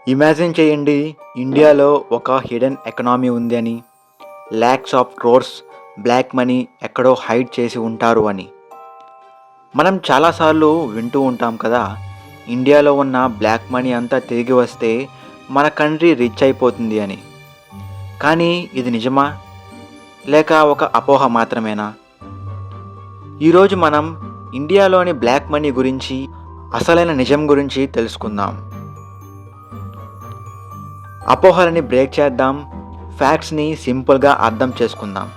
Imagine చేయండి, ఇండియాలో ఒక హిడెన్ ఎకనామీ ఉంది అని, lakhs of crores black money ఎక్కడో హైడ్ చేసి ఉంటారు అని. మనం చాలాసార్లు వింటూ ఉంటాం కదా, ఇండియాలో ఉన్న బ్లాక్ మనీ అంతా తిరిగి వస్తే మన కంట్రీ రిచ్ అయిపోతుంది అని. కానీ ఇది నిజమా, లేక ఒక అపోహ మాత్రమేనా? ఈరోజు మనం ఇండియాలోని బ్లాక్ మనీ గురించి, అసలైన నిజం గురించి తెలుసుకుందాం. అపోహలని బ్రేక్ చేద్దాం, ఫ్యాక్ట్స్ని సింపుల్గా అర్థం చేసుకుందాం.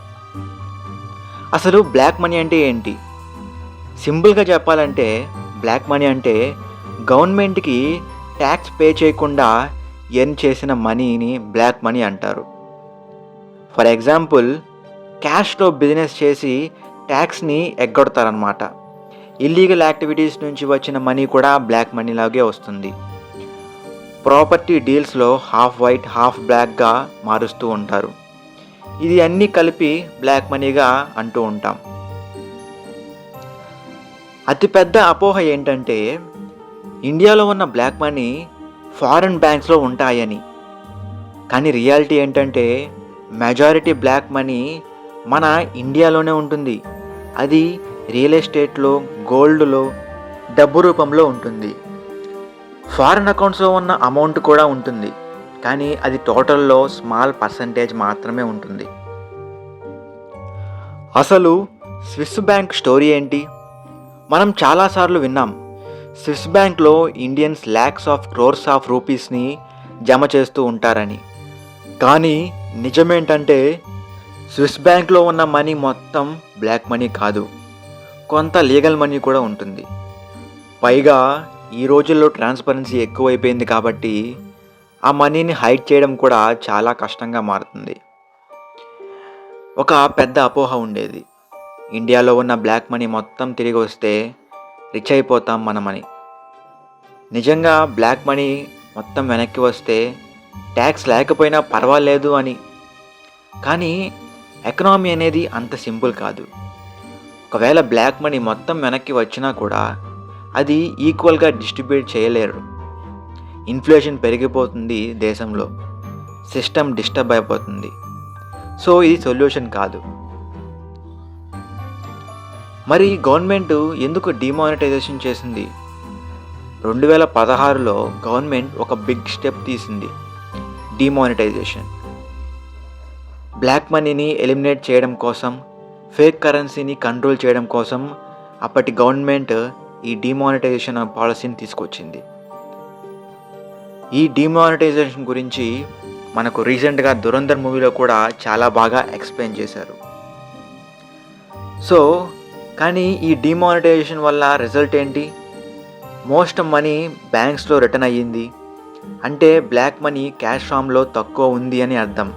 అసలు బ్లాక్ మనీ అంటే ఏంటి? సింపుల్గా చెప్పాలంటే, బ్లాక్ మనీ అంటే గవర్నమెంట్కి ట్యాక్స్ పే చేయకుండా ఎర్న్ చేసిన మనీని బ్లాక్ మనీ అంటారు. ఫర్ ఎగ్జాంపుల్, క్యాష్లో బిజినెస్ చేసి ట్యాక్స్ని ఎగ్గొడతారనమాట. ఇల్లీగల్ యాక్టివిటీస్ నుంచి వచ్చిన మనీ కూడా బ్లాక్ మనీ లాగే వస్తుంది. ప్రాపర్టీ డీల్స్లో హాఫ్ వైట్ హాఫ్ బ్లాక్గా మారుస్తూ ఉంటారు. ఇది అన్నీ కలిపి బ్లాక్ మనీగా అంటూ ఉంటాం. అతిపెద్ద అపోహ ఏంటంటే, ఇండియాలో ఉన్న బ్లాక్ మనీ ఫారెన్ బ్యాంక్స్లో ఉంటాయని. కానీ రియాలిటీ ఏంటంటే, మెజారిటీ బ్లాక్ మనీ మన ఇండియాలోనే ఉంటుంది. అది రియల్ ఎస్టేట్లో, గోల్డ్లో, డబ్బు రూపంలో ఉంటుంది. ఫారిన్ అకౌంట్స్లో ఉన్న అమౌంట్ కూడా ఉంటుంది, కానీ అది టోటల్లో స్మాల్ పర్సంటేజ్ మాత్రమే ఉంటుంది. అసలు స్విస్ బ్యాంక్ స్టోరీ ఏంటి? మనం చాలాసార్లు విన్నాం, స్విస్ బ్యాంక్లో Indians lakhs of crores of రూపీస్ని జమ చేస్తూ ఉంటారని. కానీ నిజమేంటంటే, స్విస్ బ్యాంక్లో ఉన్న మనీ మొత్తం బ్లాక్ మనీ కాదు, కొంత లీగల్ మనీ కూడా ఉంటుంది. పైగా ఈ రోజుల్లో ట్రాన్స్పరెన్సీ ఎక్కువైపోయింది కాబట్టి ఆ మనీని హైడ్ చేయడం కూడా చాలా కష్టంగా మారుతుంది. ఒక పెద్ద అపోహ ఉండేది, ఇండియాలో ఉన్న బ్లాక్ మనీ మొత్తం తిరిగి వస్తే రిచ్ అయిపోతాం మనమని. నిజంగా బ్లాక్ మనీ మొత్తం వెనక్కి వస్తే ట్యాక్స్ లేకపోయినా పర్వాలేదు అని. కానీ ఎకనామీ అనేది అంత సింపుల్ కాదు. ఒకవేళ బ్లాక్ మనీ మొత్తం వెనక్కి వచ్చినా కూడా అది ఈక్వల్గా డిస్ట్రిబ్యూట్ చేయలేరు. ఇన్ఫ్లేషన్ పెరిగిపోతుంది దేశంలో, సిస్టమ్ డిస్టర్బ్ అయిపోతుంది. సో ఇది సొల్యూషన్ కాదు. మరి గవర్నమెంట్ ఎందుకు డిమానిటైజేషన్ చేసింది? 2016లో గవర్నమెంట్ ఒక బిగ్ స్టెప్ తీసింది, డిమానిటైజేషన్. బ్లాక్ మనీని ఎలిమినేట్ చేయడం కోసం, ఫేక్ కరెన్సీని కంట్రోల్ చేయడం కోసం అప్పటి గవర్నమెంట్ ఈ డిమానిటైజేషన్ పాలసీని తీసుకొచ్చింది. ఈ డిమానిటైజేషన్ గురించి మనకు రీసెంట్గా దురంధర్ మూవీలో కూడా చాలా బాగా ఎక్స్ప్లెయిన్ చేశారు. సో కానీ ఈ డిమానిటైజేషన్ వల్ల రిజల్ట్ ఏంటి? మోస్ట్ మనీ బ్యాంక్స్లో రిటర్న్ అయ్యింది. అంటే బ్లాక్ మనీ క్యాష్ ఫామ్లో తక్కువ ఉంది అని అర్థం.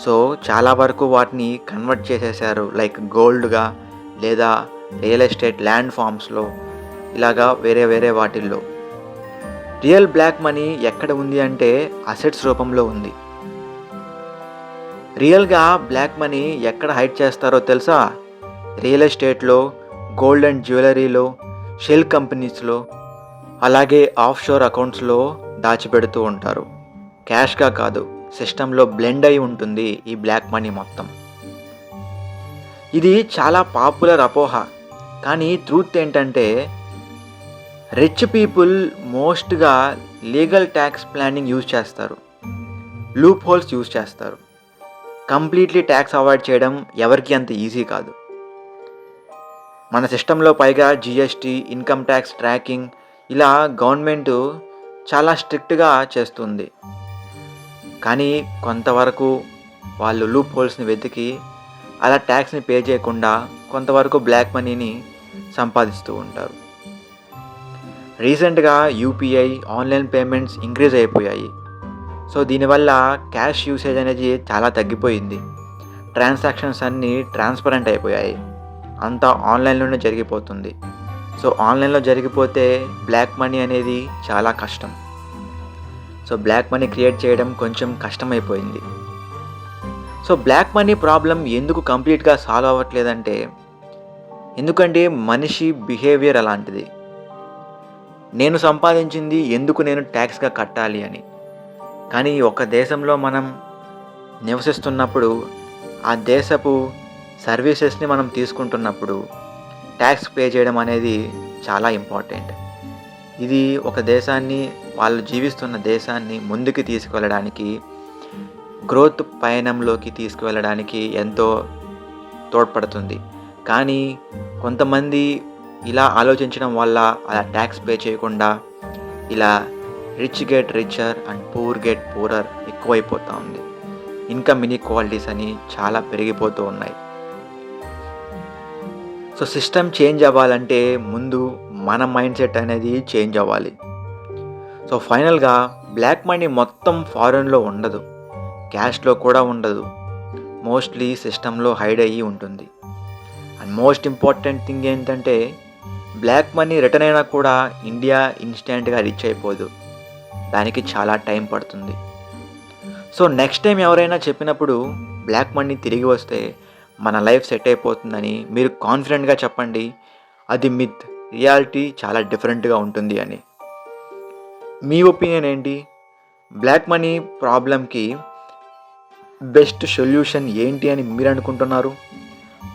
సో చాలా వరకు వాటిని కన్వర్ట్ చేసేసారు, లైక్ గోల్డ్గా లేదా రియల్ ఎస్టేట్ ల్యాండ్ ఫామ్స్లో, ఇలాగా వేరే వేరే వాటిల్లో. రియల్ బ్లాక్ మనీ ఎక్కడ ఉంది అంటే అసెట్స్ రూపంలో ఉంది. రియల్గా బ్లాక్ మనీ ఎక్కడ హైడ్ చేస్తారో తెలుసా? రియల్ ఎస్టేట్లో, గోల్డ్ అండ్ జ్యువెలరీలో, షెల్ కంపెనీస్లో, అలాగే ఆఫ్ షోర్ అకౌంట్స్లో దాచిపెడుతూ ఉంటారు. క్యాష్గా కాదు, సిస్టంలో బ్లెండ్ అయి ఉంటుంది ఈ బ్లాక్ మనీ మొత్తం. ఇది చాలా పాపులర్ అపోహ. కానీ ట్రూత్ ఏంటంటే, రిచ్ పీపుల్ మోస్ట్గా లీగల్ ట్యాక్స్ ప్లానింగ్ యూజ్ చేస్తారు, లూప్ హోల్స్ యూజ్ చేస్తారు. కంప్లీట్లీ ట్యాక్స్ అవాయిడ్ చేయడం ఎవరికి అంత ఈజీ కాదు. మన సిస్టంలో పైగా జిఎస్టీ, ఇన్కమ్ ట్యాక్స్ ట్రాకింగ్, ఇలా గవర్నమెంట్ చాలా స్ట్రిక్ట్గా చేస్తుంది. కానీ కొంతవరకు వాళ్ళు లూప్ హోల్స్ని వెతికి అలా ట్యాక్స్ని పే చేయకుండా కొంతవరకు బ్లాక్ మనీని సంపాదిస్తూ ఉంటారు. రీసెంట్గా యూపీఐ, ఆన్లైన్ పేమెంట్స్ ఇంక్రీజ్ అయిపోయాయి. సో దీనివల్ల క్యాష్ యూసేజ్ అనేది చాలా తగ్గిపోయింది. ట్రాన్సాక్షన్స్ అన్నీ ట్రాన్స్పరెంట్ అయిపోయాయి, అంతా ఆన్లైన్లోనే జరిగిపోతుంది. సో ఆన్లైన్లో జరిగిపోతే బ్లాక్ మనీ అనేది చాలా కష్టం. సో బ్లాక్ మనీ క్రియేట్ చేయడం కొంచెం కష్టమైపోయింది. సో బ్లాక్ మనీ ప్రాబ్లం ఎందుకు కంప్లీట్గా సాల్వ్ అవ్వట్లేదంటే, ఎందుకంటే మనిషి బిహేవియర్ అలాంటిది. నేను సంపాదించింది ఎందుకు నేను ట్యాక్స్గా కట్టాలి అని. కానీ ఒక దేశంలో మనం నివసిస్తున్నప్పుడు ఆ దేశపు సర్వీసెస్ని మనం తీసుకుంటున్నప్పుడు ట్యాక్స్ పే చేయడం అనేది చాలా ఇంపార్టెంట్. ఇది ఒక దేశాన్ని, వాళ్ళు జీవిస్తున్న దేశాన్ని ముందుకు తీసుకువెళ్ళడానికి, గ్రోత్ పయనంలోకి తీసుకువెళ్ళడానికి ఎంతో తోడ్పడుతుంది. కానీ కొంతమంది ఇలా ఆలోచించడం వల్ల అలా ట్యాక్స్ పే చేయకుండా ఇలా rich get richer and poor get poorer ఎక్కువైపోతూ ఉంది. ఇన్కమ్ ఇన్ఈక్వాలిటీస్ అని చాలా పెరిగిపోతూ ఉన్నాయి. సో సిస్టమ్ చేంజ్ అవ్వాలంటే ముందు మన మైండ్ సెట్ అనేది చేంజ్ అవ్వాలి. సో ఫైనల్గా బ్లాక్ మనీ మొత్తం ఫారెన్లో ఉండదు, క్యాష్లో కూడా ఉండదు, మోస్ట్లీ సిస్టంలో హైడ్ అయ్యి ఉంటుంది. అండ్ మోస్ట్ ఇంపార్టెంట్ థింగ్ ఏంటంటే బ్లాక్ మనీ రిటర్న్ అయినా కూడా ఇండియా ఇన్స్టెంట్గా రీచ్ అయిపోదు, దానికి చాలా టైం పడుతుంది. సో నెక్స్ట్ టైం ఎవరైనా చెప్పినప్పుడు బ్లాక్ మనీ తిరిగి వస్తే మన లైఫ్ సెట్ అయిపోతుందని మీరు కాన్ఫిడెంట్గా చెప్పండి. అది మిత్, రియాలిటీ చాలా డిఫరెంట్గా ఉంటుంది అని. మీ ఒపీనియన్ ఏంటి? బ్లాక్ మనీ ప్రాబ్లంకి బెస్ట్ సొల్యూషన్ ఏంటి అని మీరు అనుకుంటున్నారు?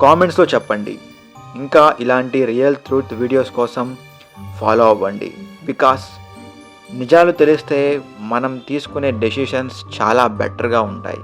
కామెంట్స్లో చెప్పండి. ఇంకా ఇలాంటి రియల్ ట్రూత్ వీడియోస్ కోసం ఫాలో అవ్వండి. బికాస్ నిజాలు తెలిస్తే మనం తీసుకునే డెసిషన్స్ చాలా బెటర్గా ఉంటాయి.